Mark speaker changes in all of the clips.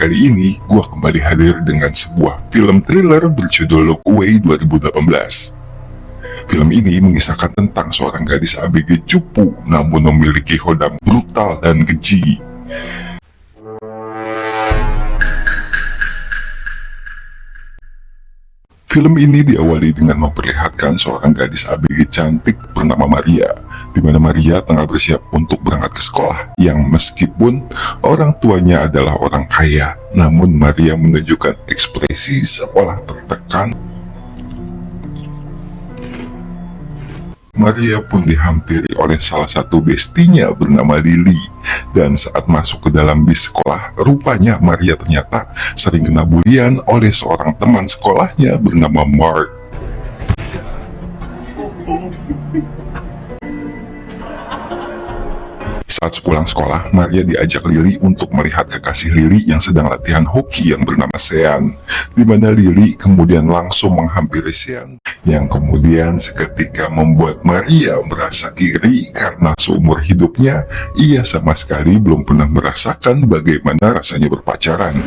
Speaker 1: kali ini gua kembali hadir dengan sebuah film thriller berjudul Look Away 2018. Film ini mengisahkan tentang seorang gadis ABG cupu namun memiliki hodam brutal dan keji. Film ini diawali dengan memperlihatkan seorang gadis ABG cantik bernama Maria, di mana Maria tengah bersiap untuk berangkat ke sekolah, yang meskipun orang tuanya adalah orang kaya, namun Maria menunjukkan ekspresi seolah tertekan. Maria pun dihampiri oleh salah satu bestinya bernama Lily, dan saat masuk ke dalam bis sekolah, rupanya Maria ternyata sering kena bulian oleh seorang teman sekolahnya bernama Mark. Saat sepulang sekolah, Maria diajak Lily untuk melihat kekasih Lily yang sedang latihan hoki yang bernama Sean, di mana Lily kemudian langsung menghampiri Sean, yang kemudian seketika membuat Maria merasa iri karena seumur hidupnya ia sama sekali belum pernah merasakan bagaimana rasanya berpacaran.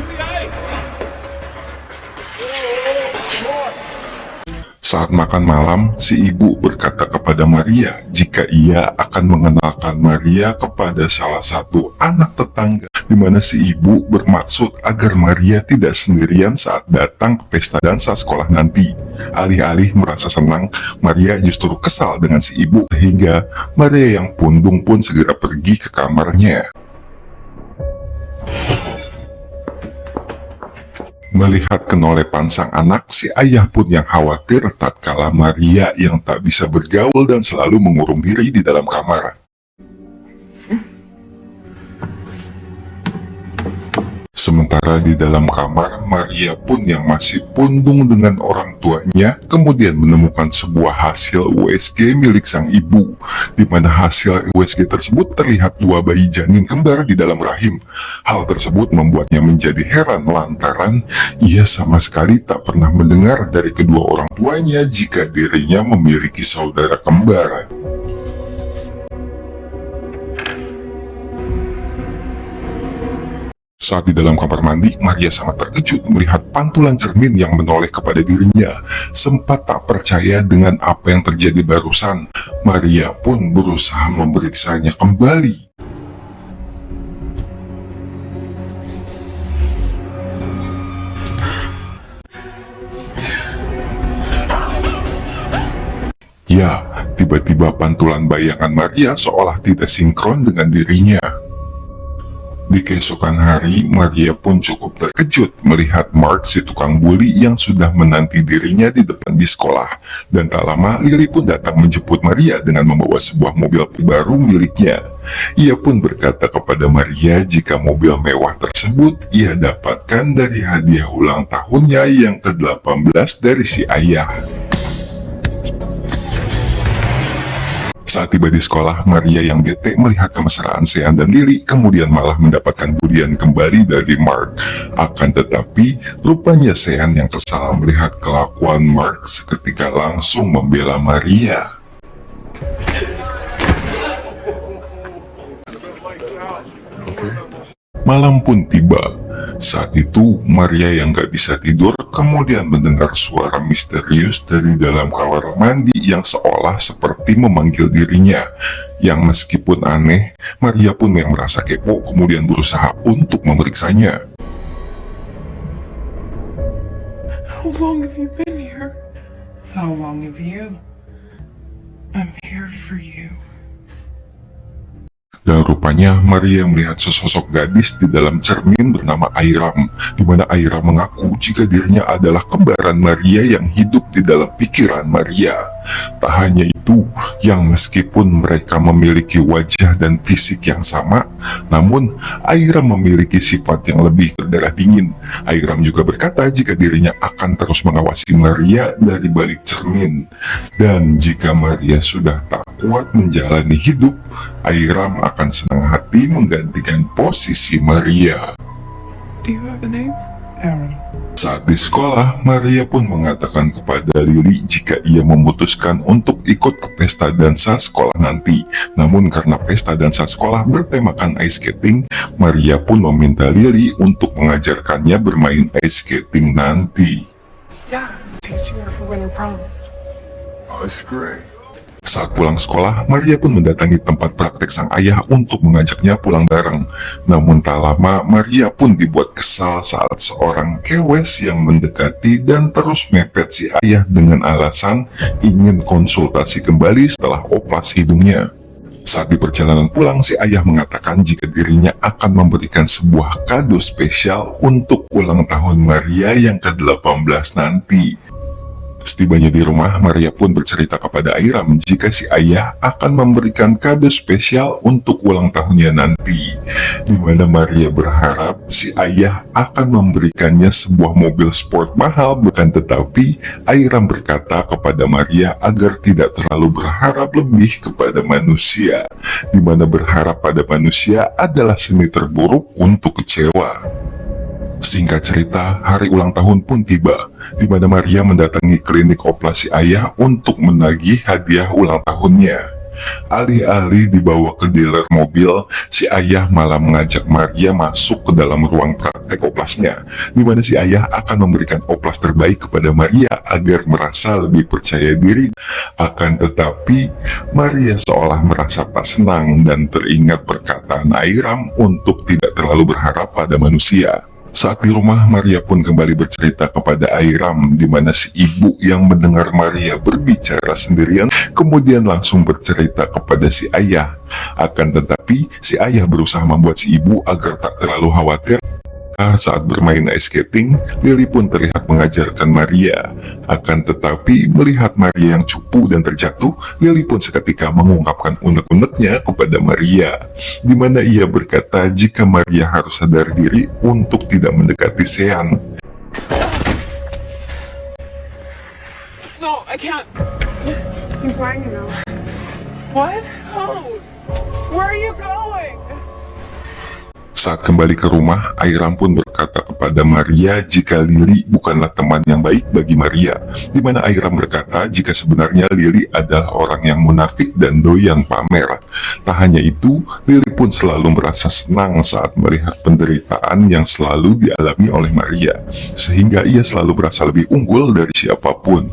Speaker 1: Saat makan malam, si ibu berkata kepada Maria jika ia akan mengenalkan Maria kepada salah satu anak tetangga, di mana si ibu bermaksud agar Maria tidak sendirian saat datang ke pesta dansa sekolah nanti. Alih-alih merasa senang, Maria justru kesal dengan si ibu, sehingga Maria yang pundung pun segera pergi ke kamarnya. Melihat kenolepan sang anak, si ayah pun yang khawatir tatkala Maria yang tak bisa bergaul dan selalu mengurung diri di dalam kamar. Sementara di dalam kamar, Maria pun yang masih pundung dengan orang tuanya kemudian menemukan sebuah hasil USG milik sang ibu, di mana hasil USG tersebut terlihat dua bayi janin kembar di dalam rahim. Hal tersebut membuatnya menjadi heran lantaran ia sama sekali tak pernah mendengar dari kedua orang tuanya jika dirinya memiliki saudara kembar. Saat di dalam kamar mandi, Maria sangat terkejut melihat pantulan cermin yang menoleh kepada dirinya. Sempat tak percaya dengan apa yang terjadi barusan, Maria pun berusaha memeriksanya kembali. Ya, tiba-tiba pantulan bayangan Maria seolah tidak sinkron dengan dirinya. Di keesokan hari, Maria pun cukup terkejut melihat Mark, si tukang bully yang sudah menanti dirinya di depan di sekolah. Dan tak lama, Lily pun datang menjemput Maria dengan membawa sebuah mobil baru miliknya. Ia pun berkata kepada Maria jika mobil mewah tersebut ia dapatkan dari hadiah ulang tahunnya yang ke-18 dari si ayah. Saat tiba di sekolah, Maria yang bete melihat kemesraan Sean dan Lily kemudian malah mendapatkan bulian kembali dari Mark. Akan tetapi, rupanya Sean yang kesal melihat kelakuan Mark seketika langsung membela Maria. Malam pun tiba. Saat itu, Maria yang gak bisa tidur kemudian mendengar suara misterius dari dalam kamar mandi yang seolah seperti memanggil dirinya. Yang meskipun aneh, Maria pun yang merasa kepo kemudian berusaha untuk memeriksanya.
Speaker 2: How long have you been here? How long have you? I'm here for you.
Speaker 1: Dan rupanya Maria melihat sesosok gadis di dalam cermin bernama Airam, di mana Airam mengaku jika dirinya adalah kembaran Maria yang hidup di dalam pikiran Maria. Tak hanya itu, yang meskipun mereka memiliki wajah dan fisik yang sama, namun Airam memiliki sifat yang lebih berdarah dingin. Airam juga berkata jika dirinya akan terus mengawasi Maria dari balik cermin. Dan jika Maria sudah tak kuat menjalani hidup, Airam akan senang hati menggantikan posisi Maria.
Speaker 2: Do you have a name? Aaron.
Speaker 1: Saat di sekolah, Maria pun mengatakan kepada Lily jika ia memutuskan untuk ikut ke pesta dansa sekolah nanti. Namun karena pesta dansa sekolah bertemakan ice skating, Maria pun meminta Lily untuk mengajarkannya bermain ice skating nanti.
Speaker 2: Yeah, teaching her for winter prom.
Speaker 1: That's great. Saat pulang sekolah, Maria pun mendatangi tempat praktek sang ayah untuk mengajaknya pulang bareng. Namun tak lama, Maria pun dibuat kesal saat seorang kewes yang mendekati dan terus mepet si ayah dengan alasan ingin konsultasi kembali setelah oplas hidungnya. Saat di perjalanan pulang, si ayah mengatakan jika dirinya akan memberikan sebuah kado spesial untuk ulang tahun Maria yang ke-18 nanti. Setibanya di rumah, Maria pun bercerita kepada Airam jika si ayah akan memberikan kado spesial untuk ulang tahunnya nanti, di mana Maria berharap si ayah akan memberikannya sebuah mobil sport mahal. Bukan tetapi Airam berkata kepada Maria agar tidak terlalu berharap lebih kepada manusia, di mana berharap pada manusia adalah seni terburuk untuk kecewa. Singkat cerita, hari ulang tahun pun tiba, di mana Maria mendatangi klinik operasi ayah untuk menagih hadiah ulang tahunnya. Alih-alih dibawa ke dealer mobil, si ayah malah mengajak Maria masuk ke dalam ruang praktek oplasnya, di mana si ayah akan memberikan oplas terbaik kepada Maria agar merasa lebih percaya diri. Akan tetapi, Maria seolah merasa tak senang dan teringat perkataan Airam untuk tidak terlalu berharap pada manusia. Saat di rumah, Maria pun kembali bercerita kepada Airam, di mana si ibu yang mendengar Maria berbicara sendirian kemudian langsung bercerita kepada si ayah. Akan tetapi, si ayah berusaha membuat si ibu agar tak terlalu khawatir. Saat bermain ice skating, Lily pun terlihat mengajarkan Maria. Akan tetapi, melihat Maria yang cupu dan terjatuh, Lily pun seketika mengungkapkan unek-uneknya kepada Maria, di mana ia berkata jika Maria harus sadar diri untuk tidak mendekati Sean.
Speaker 2: No, I can't.
Speaker 3: He's wearing it now.
Speaker 2: What? Oh, where are you going?
Speaker 1: Saat kembali ke rumah, Airam pun berkata kepada Maria jika Lily bukanlah teman yang baik bagi Maria, di mana Airam berkata jika sebenarnya Lily adalah orang yang munafik dan doyan pamer. Tak hanya itu, Lily pun selalu merasa senang saat melihat penderitaan yang selalu dialami oleh Maria, sehingga ia selalu merasa lebih unggul dari siapapun.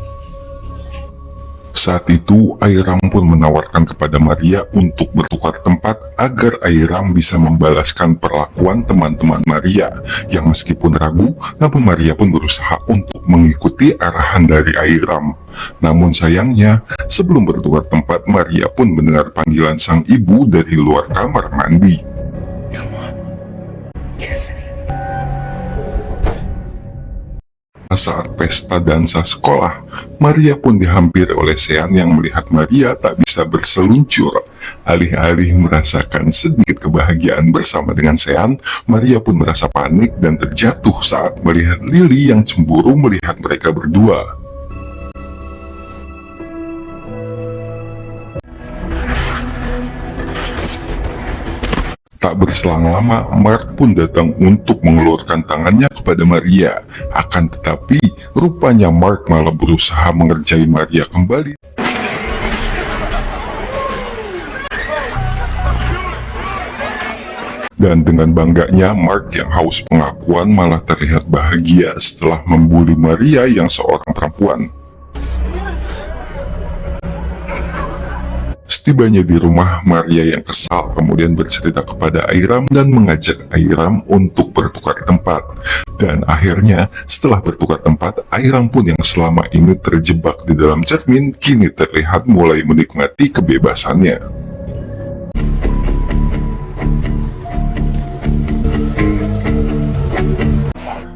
Speaker 1: Saat itu, Airam pun menawarkan kepada Maria untuk bertukar tempat agar Airam bisa membalaskan perlakuan teman-teman Maria yang meskipun ragu, namun Maria pun berusaha untuk mengikuti arahan dari Airam. Namun sayangnya, sebelum bertukar tempat, Maria pun mendengar panggilan sang ibu dari luar kamar mandi.
Speaker 2: Come on. Kiss me.
Speaker 1: Saat pesta dansa sekolah, Maria pun dihampiri oleh Sean yang melihat Maria tak bisa berseluncur. Alih-alih merasakan sedikit kebahagiaan bersama dengan Sean, Maria pun merasa panik dan terjatuh saat melihat Lily yang cemburu melihat mereka berdua. Tak berselang lama, Mark pun datang untuk mengelurkan tangannya kepada Maria. Akan tetapi, rupanya Mark malah berusaha mengerjai Maria kembali. Dan dengan bangganya, Mark yang haus pengakuan malah terlihat bahagia setelah membuli Maria yang seorang perempuan. Setibanya di rumah, Maria yang kesal kemudian bercerita kepada Airam dan mengajak Airam untuk bertukar tempat. Dan akhirnya, setelah bertukar tempat, Airam pun yang selama ini terjebak di dalam cermin, kini terlihat mulai menikmati kebebasannya.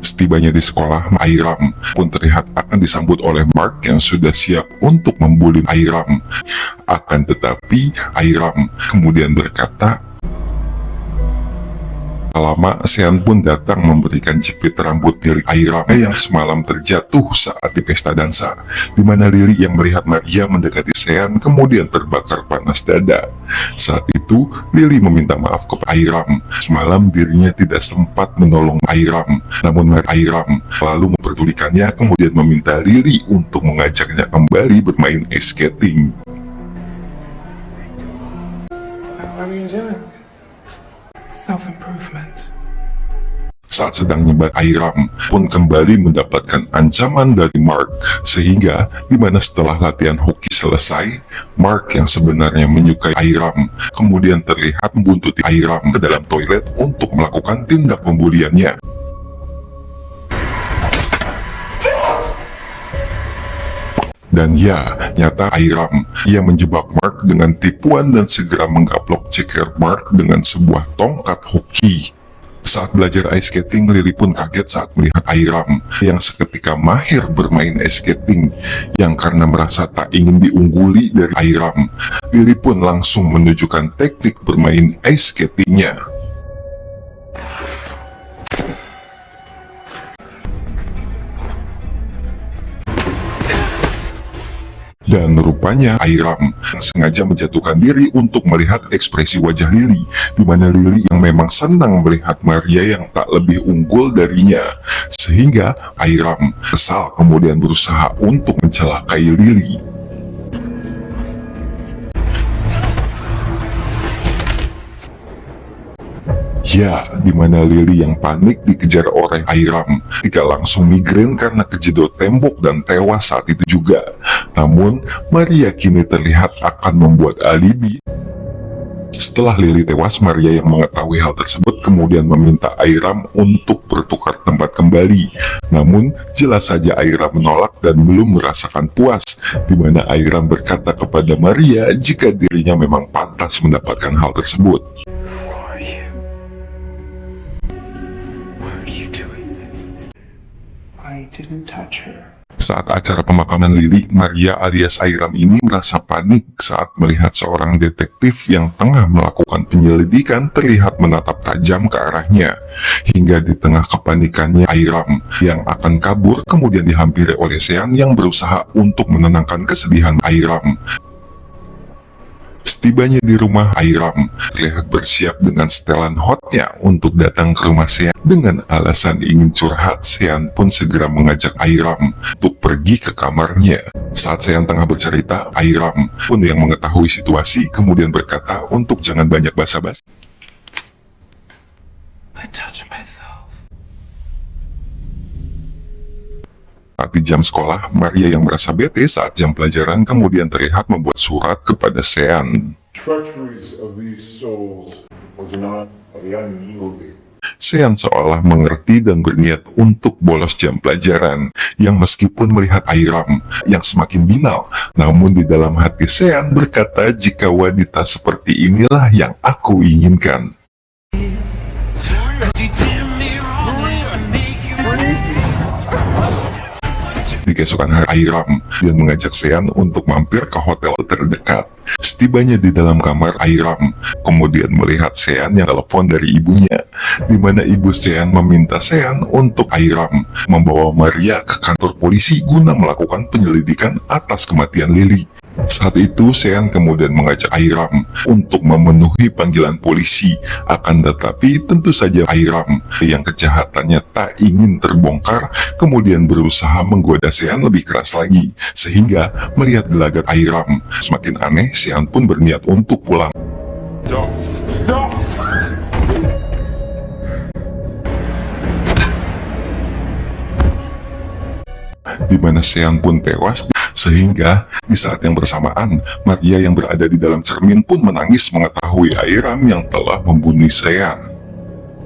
Speaker 1: Setibanya di sekolah, Airam pun terlihat akan disambut oleh Mark yang sudah siap untuk membuli Airam. Akan tetapi, Airam kemudian berkata, Tak lama, Sean pun datang memberikan jepit rambut milik Airam yang semalam terjatuh saat di pesta dansa, di mana Lily yang melihat Maria mendekati Sean kemudian terbakar panas dada. Saat itu, Lily meminta maaf kepada Airam. Semalam dirinya tidak sempat menolong Airam, namun Airam lalu memperdulikannya kemudian meminta Lily untuk mengajaknya kembali bermain ice skating.
Speaker 2: What are you doing? Self-improvement.
Speaker 1: Saat sedang nyebat Airam pun kembali mendapatkan ancaman dari Mark, sehingga dimana setelah latihan hoki selesai, Mark yang sebenarnya menyukai Airam kemudian terlihat membuntuti Airam ke dalam toilet untuk melakukan tindak pembuliannya. Dan ya, nyata Airam, ia menjebak Mark dengan tipuan dan segera menggaplok ceker Mark dengan sebuah tongkat hoki. Saat belajar ice skating, Lily pun kaget saat melihat Airam yang seketika mahir bermain ice skating, yang karena merasa tak ingin diungguli dari Airam, Lily pun langsung menunjukkan teknik bermain ice skatingnya. Dan rupanya Airam sengaja menjatuhkan diri untuk melihat ekspresi wajah Lily, di mana Lily yang memang senang melihat Maria yang tak lebih unggul darinya, sehingga Airam kesal kemudian berusaha untuk mencelakai Lily. Ya, di mana Lily yang panik dikejar oleh Airam, tidak langsung migrain karena kejedot tembok dan tewas saat itu juga. Namun, Maria kini terlihat akan membuat alibi. Setelah Lily tewas, Maria yang mengetahui hal tersebut kemudian meminta Airam untuk bertukar tempat kembali. Namun, jelas saja Airam menolak dan belum merasakan puas, di mana Airam berkata kepada Maria jika dirinya memang pantas mendapatkan hal tersebut.
Speaker 2: I didn't touch her.
Speaker 1: Saat acara pemakaman Lily, Maria alias Airam ini merasa panik saat melihat seorang detektif yang tengah melakukan penyelidikan terlihat menatap tajam ke arahnya. Hingga di tengah kepanikannya, Airam yang akan kabur kemudian dihampiri oleh Sean yang berusaha untuk menenangkan kesedihan Airam. Setibanya di rumah, Airam terlihat bersiap dengan setelan hotnya untuk datang ke rumah Sean. Dengan alasan ingin curhat, Sean pun segera mengajak Airam untuk pergi ke kamarnya. Saat Sean tengah bercerita, Airam pun yang mengetahui situasi kemudian berkata untuk jangan banyak basa-basi.
Speaker 2: I touch myself.
Speaker 1: Saat di jam sekolah, Maria yang merasa bete saat jam pelajaran kemudian terlihat membuat surat kepada Sean.
Speaker 4: Treacheries of these souls was not the unyielding.
Speaker 1: Sean seolah mengerti dan berniat untuk bolos jam pelajaran, yang meskipun melihat Airam yang semakin binal, namun di dalam hati Sean berkata jika wanita seperti inilah yang aku inginkan. Di keesokan hari, Airam dia mengajak Sean untuk mampir ke hotel terdekat. Setibanya di dalam kamar, Airam kemudian melihat Sean yang telepon dari ibunya, di mana ibu Sean meminta Sean untuk Airam membawa Maria ke kantor polisi guna melakukan penyelidikan atas kematian Lily. Saat itu, Sean kemudian mengajak Airam untuk memenuhi panggilan polisi. Akan tetapi, tentu saja Airam yang kejahatannya tak ingin terbongkar, kemudian berusaha menggoda Sean lebih keras lagi. Sehingga, melihat gelagat Airam semakin aneh, Sean pun berniat untuk pulang.
Speaker 4: Stop!
Speaker 1: Di mana Sean pun tewas, sehingga di saat yang bersamaan, Maria yang berada di dalam cermin pun menangis mengetahui Airam yang telah membunuh Sean.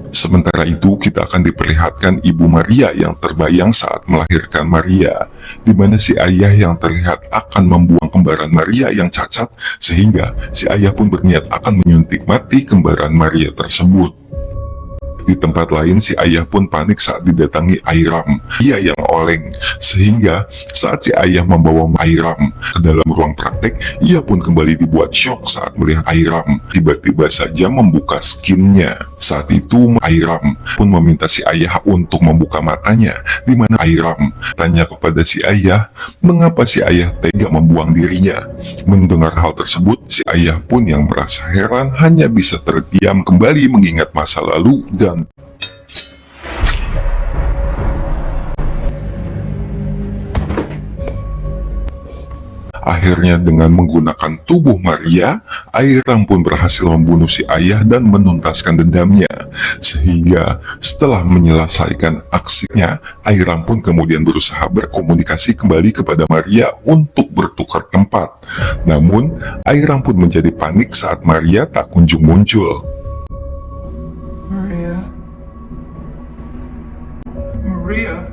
Speaker 1: Sementara itu, kita akan diperlihatkan ibu Maria yang terbayang saat melahirkan Maria, di mana si ayah yang terlihat akan membuang kembaran Maria yang cacat, sehingga si ayah pun berniat akan menyuntik mati kembaran Maria tersebut. Di tempat lain, si ayah pun panik saat didatangi Airam, ia yang oleng, sehingga saat si ayah membawa Airam ke dalam ruang praktek, ia pun kembali dibuat syok saat melihat Airam tiba-tiba saja membuka skinnya. Saat itu Airam pun meminta si ayah untuk membuka matanya, di mana Airam tanya kepada si ayah mengapa si ayah tega membuang dirinya. Mendengar hal tersebut, si ayah pun yang merasa heran hanya bisa terdiam kembali mengingat masa lalu dan akhirnya dengan menggunakan tubuh Maria, Airam pun berhasil membunuh si ayah dan menuntaskan dendamnya. Sehingga setelah menyelesaikan aksinya, Airam pun kemudian berusaha berkomunikasi kembali kepada Maria untuk bertukar tempat. Namun, Airam pun menjadi panik saat Maria tak kunjung muncul.
Speaker 2: Maria. Maria.